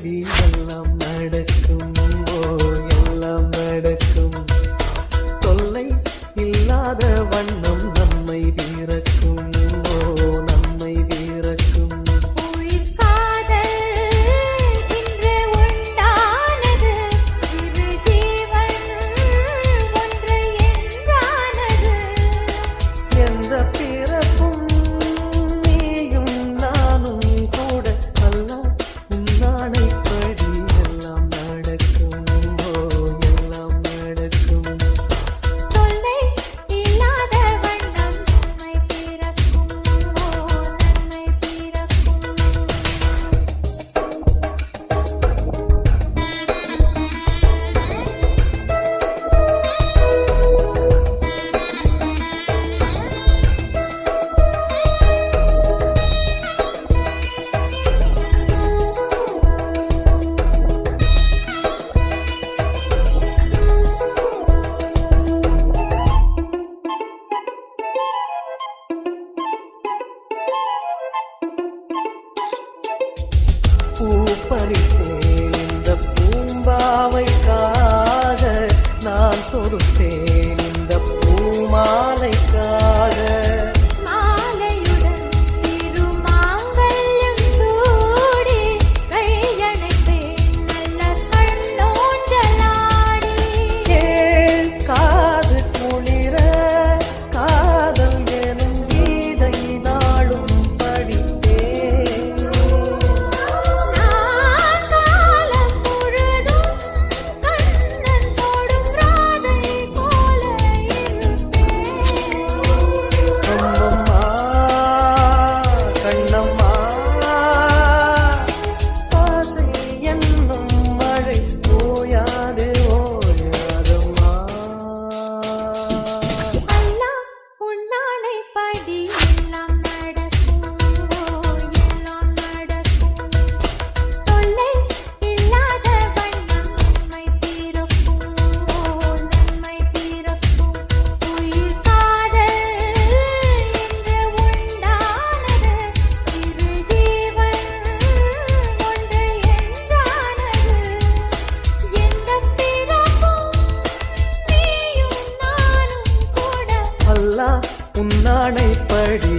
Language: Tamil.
உன்னானைப்படி எல்லாம் நடக்கும், எல்லாம் நடக்கும். தொல்லை இல்லாத வண்ணம் நம்மை வீரக்கும், நம்மை வீரக்கும். உயிர் காதல் இன்று உண்டானது, இரு ஜீவன் ஒன்று என்றானது. எந்த பிறப்பும் நீயும் நானும் கூட அல்லாஹ் உன்னானைப்படி எல்லாம் நடக்கும், எல்லாம் நடக்கும். தொல்லை இல்லாத வண்ணம் நன்மை பிறக்கும், நன்மை பிறக்கும். பூ பறித்தேன் இந்த பூம்பாவைக்காக, நான் தொடுத்தேன் இந்த பூமாலைக்காக. மாலையுடன் திருமாங்கல்யம் சூடி, கையணைப்பேன் நல்ல கண்ணோஞ்சலாடி. கேள் காது குளிர காதல் எனும் கீதை நாளும் படித்தேன். நான் காலம் முழுதும் கண்ணன் தொடும் ராதை போல இருப்பேன். அம்மம்மா கண்ணம்மா, ஆசை என்னும் மழை ஓயாது ஓயாதம்மா. அல்லாஹ் உன்னானைப்படி எல்லாம் நடக்கும், எல்லாம் நடக்கும். தொல்லை இல்லாத வண்ணம் நன்மை பிறக்கும், நன்மை பிறக்கும். உயிர் காதல் இன்று உண்டானது, இரு ஜீவன் ஒன்று என்றானது. எந்த பிறப்பும் நீயும் நானும் கூட அல்லாஹ் உன்னானைப்படி